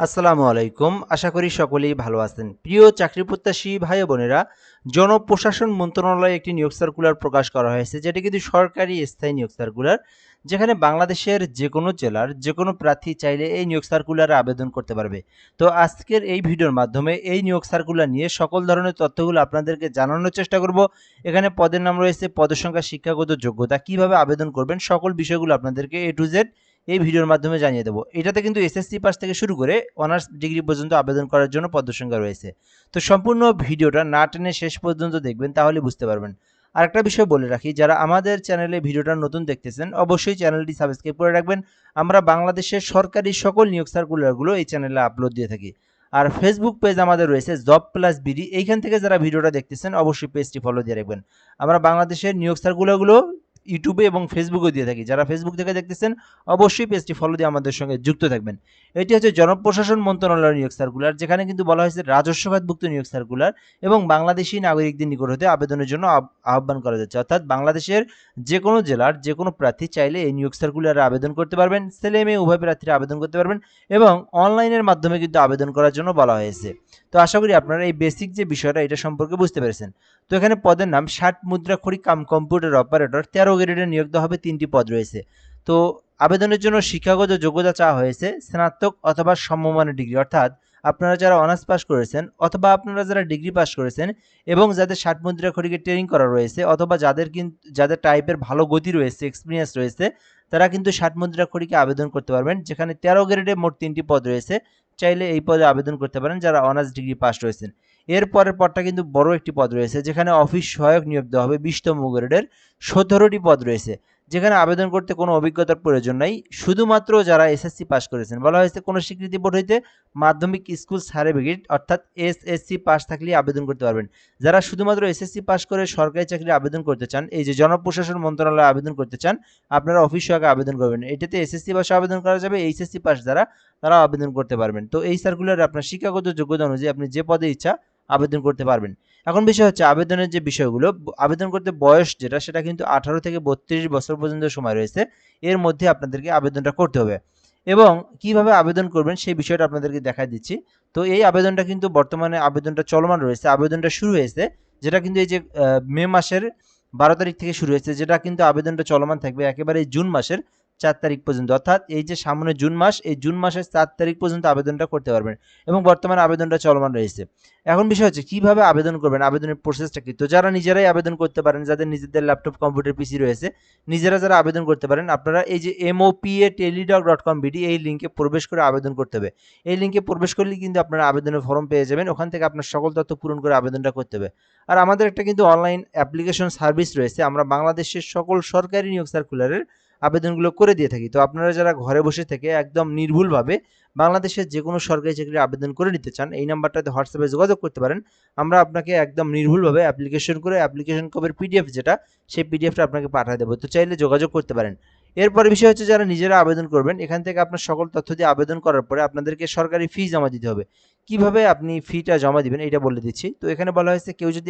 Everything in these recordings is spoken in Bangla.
আসসালামু আলাইকুম। আশা করি সকলেই ভালো আছেন। প্রিয় চাকরি প্রত্যাশী ভাই ও বোনেরা, জনপ্রশাসন মন্ত্রণালয়ে একটি নিয়োগ সার্কুলার প্রকাশ করা হয়েছে, যেটি কিন্তু সরকারি স্থায়ী নিয়োগ সার্কুলার, যেখানে বাংলাদেশের যেকোনো জেলার যেকোনো প্রার্থী চাইলে এই নিয়োগ সার্কুলারে আবেদন করতে পারবে। তো আজকের এই ভিডিওর মাধ্যমে এই নিয়োগ সার্কুলার নিয়ে সকল ধরনের তথ্যগুলো আপনাদেরকে জানানোর চেষ্টা করব। এখানে পদের নাম রয়েছে, পদের সংখ্যা, শিক্ষাগত যোগ্যতা, কিভাবে আবেদন করবেন, সকল বিষয়গুলো আপনাদেরকে এ টু জেড এই ভিডিওর মাধ্যমে জানিয়ে দেবো। এটাতে কিন্তু এসএসসি পাস থেকে শুরু করে অনার্স ডিগ্রি পর্যন্ত আবেদন করার জন্য পদসংখ্যা রয়েছে। তো সম্পূর্ণ ভিডিওটা না টেনে শেষ পর্যন্ত দেখবেন, তাহলে বুঝতে পারবেন। আরেকটা বিষয় বলে রাখি, যারা আমাদের চ্যানেলে ভিডিওটা নতুন দেখতেছেন অবশ্যই চ্যানেলটি সাবস্ক্রাইব করে রাখবেন। আমরা বাংলাদেশের সরকারি সকল নিয়োগ সার্কুলারগুলো এই চ্যানেলে আপলোড দিয়ে থাকি। আর ফেসবুক পেজ আমাদের রয়েছে জব প্লাস বিডি, এইখান থেকে যারা ভিডিওটা দেখতেছেন অবশ্যই পেজটি ফলো দিয়ে রাখবেন। আমরা বাংলাদেশের নিয়োগ সার্কুলারগুলো ইউটিউবে এবং ফেসবুকে দিয়ে থাকি। যারা ফেসবুক থেকে দেখতেছেন অবশ্যই পেজটি ফলো দিয়ে আমাদের সঙ্গে যুক্ত থাকবেন। এটি হচ্ছে জনপ্রশাসন মন্ত্রণালয়ের নিয়োগ সার্কুলার, যেখানে কিন্তু বলা হয়েছে রাজস্ব খাতভুক্ত নিয়োগ সার্কুলার এবং বাংলাদেশি নাগরিকদের নিকট হতে আবেদনের জন্য আহ্বান করা যাচ্ছে। অর্থাৎ বাংলাদেশের যে কোনো জেলার যে কোনো প্রার্থী চাইলে এই নিয়োগ সার্কুলারে আবেদন করতে পারবেন। ছেলে মেয়ে উভয় প্রার্থীরা আবেদন করতে পারবেন এবং অনলাইনের মাধ্যমে কিন্তু আবেদন করার জন্য বলা হয়েছে। তো আশা করি আপনারা এই বেসিক যে বিষয়টা এটা সম্পর্কে বুঝতে পেরেছেন। তো এখানে পদের নাম 60 মুদ্রাক্ষরিক কাম কম্পিউটার অপারেটর, 13 গ্রেডে নিয়োগ দেওয়া হবে। 3টি পদ রয়েছে। তো আবেদনের জন্য শিক্ষাগত যোগ্যতা চাওয়া হয়েছে স্নাতক অথবা সমমানের ডিগ্রি, অর্থাৎ আপনারা যারা অনার্স পাস করেছেন অথবা আপনারা যারা ডিগ্রি পাস করেছেন এবং যাদের 60 মুদ্রাক্ষরিকের ট্রেনিং করা রয়েছে অথবা যাদের টাইপের ভালো গতি রয়েছে, এক্সপিরিয়েন্স রয়েছে, তারা কিন্তু 60 মুদ্রাক্ষরিকে আবেদন করতে পারবেন। যেখানে 13 গ্রেডে মোট 3টি পদ রয়েছে, চাইলে এই পদে আবেদন করতে পারেন যারা অনার্স ডিগ্রি পাস রয়েছেন। এর পরের পদটা কিন্তু বড় একটি পদ রয়েছে, যেখানে অফিস সহায়ক নিয়োগ দেওয়া হবে। 20তম গ্রেডের 17টি পদ রয়েছে, যেখানে আবেদন করতে কোনো অভিজ্ঞতার প্রয়োজন নাই, শুধুমাত্র যারা এসএসসি পাস করেছেন। বলা হয়েছে কোনো স্বীকৃতি বোর্ড হইতে মাধ্যমিক স্কুল সার্টিফিকেট অর্থাৎ এসএসসি পাস থাকলে আবেদন করতে পারবেন। যারা শুধুমাত্র এসএসসি পাস করে সরকারি চাকরি আবেদন করতে চান, এই যে জনপ্রশাসন মন্ত্রণালয়ে আবেদন করতে চান, আপনারা অফিস সহায়ক আবেদন করবেন। এটাতে এসএসসি পাশে আবেদন করা যাবে, এইচএসসি পাস যারা তারা আবেদন করতে পারবেন। তো এই সার্কুলারে আপনার শিক্ষাগত যোগ্যতা অনুযায়ী আপনি যে পদে ইচ্ছা আবেদন করতে পারবেন। এখন বিষয় হচ্ছে আবেদনের যে বিষয়গুলো, আবেদন করতে বয়স যেটা সেটা কিন্তু 18 থেকে 32 বছর পর্যন্ত সময় রয়েছে। এর মধ্যে আপনাদেরকে আবেদনটা করতে হবে এবং কিভাবে আবেদন করবেন সেই বিষয়টা আপনাদেরকে দেখাই দিচ্ছি। তো এই আবেদনটা কিন্তু বর্তমানে আবেদনটা চলমান রয়েছে। আবেদনটা শুরু হয়েছে, যেটা কিন্তু এই যে মে মাসের 12 তারিখ থেকে শুরু হয়েছে, যেটা কিন্তু আবেদনটা চলমান থাকবে একেবারে জুন মাসের 4 তারিখ পর্যন্ত। অর্থাৎ এই যে সামনে জুন মাস, এই জুন মাসের 4 তারিখ পর্যন্ত আবেদনটা করতে পারবেন এবং বর্তমানে আবেদনটা চলমান রয়েছে। এখন বিষয় হচ্ছে কিভাবে আবেদন করবেন, আবেদনের প্রসেসটা কি। তো যারা নিজেরাই আবেদন করতে পারেন, যাদের নিজেদের ল্যাপটপ, কম্পিউটার, পিসি রয়েছে, নিজেরা যারা আবেদন করতে পারেন, আপনারা এই যে mopa.telidoc.com বিডি এই লিঙ্কে প্রবেশ করে আবেদন করতে হবে। এই লিঙ্কে প্রবেশ করলে কিন্তু আপনারা আবেদনের ফর্ম পেয়ে যাবেন। ওখান থেকে আপনার সকল তথ্য পূরণ করে আবেদনটা করতে হবে। আর আমাদের একটা কিন্তু অনলাইন অ্যাপ্লিকেশন সার্ভিস রয়েছে। আমরা বাংলাদেশের সকল সরকারি নিয়োগ সার্কুলারের আবেদনগুলো করে দিয়ে থাকি। তো আপনারা যারা ঘরে বসে থেকে একদম নির্ভুলভাবে বাংলাদেশের যে কোনো সরকারি চাকরির আবেদন করে নিতে চান, এই নাম্বারটাতে হোয়াটসঅ্যাপে যোগাযোগ করতে পারেন। আমরা আপনাকে একদম নির্ভুলভাবে অ্যাপ্লিকেশন করে অ্যাপ্লিকেশন কপির পিডিএফ যেটা, সেই পিডিএফটা আপনাকে পাঠিয়ে দেবো। তো চাইলে যোগাযোগ করতে পারেন। এরপরে বিষয় হচ্ছে যারা নিজেরা আবেদন করবেন, এখান থেকে আপনার সকল তথ্য দিয়ে আবেদন করার পরে আপনাদেরকে সরকারি ফি জমা দিতে হবে। কিভাবে আপনি ফিটা জমা দিবেন এটা বলে দিচ্ছি। তো এখানে বলা হয়েছে কেউ যদি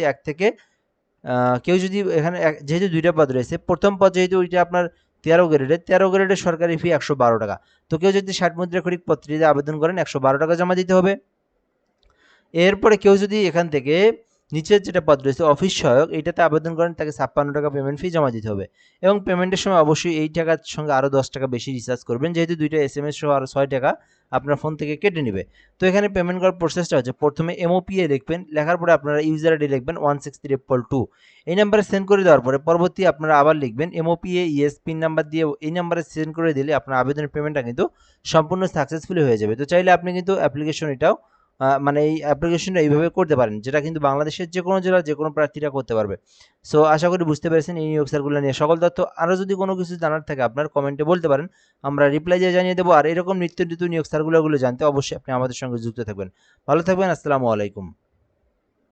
এখানে যেহেতু 2টা পদ রয়েছে, প্রথম পদ যেহেতু ওইটা আপনার 13 গ্রেডের সরকারি ফি 112 টাকা। তো কেউ যদি 60 মুদ্রাক্ষরিক পত্রিতে আবেদন করেন 112 টাকা জমা দিতে হবে। এরপরে কেউ যদি এখান থেকে নিচের যেটা পদ রয়েছে অফিস সহায়ক, এইটাতে আবেদন করেন, তাকে 56 টাকা পেমেন্ট ফি জমা দিতে হবে এবং পেমেন্টের সময় অবশ্যই এই টাকার সঙ্গে আরও 10 টাকা বেশি রিচার্জ করবেন, যেহেতু 2টা এসএমএস সহ আরও 6 টাকা আপনার ফোন থেকে কেটে নেবে। তো এখানে পেমেন্ট করার প্রসেসটা হচ্ছে, প্রথমে MOPA লিখবেন, লেখার পরে আপনারা ইউজার আইডি লিখবেন 163.2, এই নাম্বারে সেন্ড করে দেওয়ার পরে পরবর্তী আপনারা আবার লিখবেন MOPA পিন নাম্বার দিয়ে এই নাম্বারে সেন্ড করে দিলে আপনার আবেদনের পেমেন্টটা কিন্তু সম্পূর্ণ সাকসেসফুলি হয়ে যাবে। তো চাইলে আপনি কিন্তু অ্যাপ্লিকেশন এটাও মানে এই অ্যাপ্লিকেশনটা এইভাবে করতে পারেন, যেটা কিন্তু বাংলাদেশের যে কোনো জেলার যে কোনো প্রার্থীরা করতে পারবে। সো আশা করি বুঝতে পেরেছেন এই নিয়োগ সার্কুলার নিয়ে সকল তথ্য। আরও যদি কোনো কিছু জানার থাকে আপনার কমেন্টে বলতে পারেন, আমরা রিপ্লাই দিয়ে জানিয়ে দেবো। আর এরকম নিত্য নিত্য নিয়োগ সার্কুলারগুলো জানতে অবশ্যই আপনি আমাদের সঙ্গে যুক্ত থাকবেন। ভালো থাকবেন। আসসালামু আলাইকুম।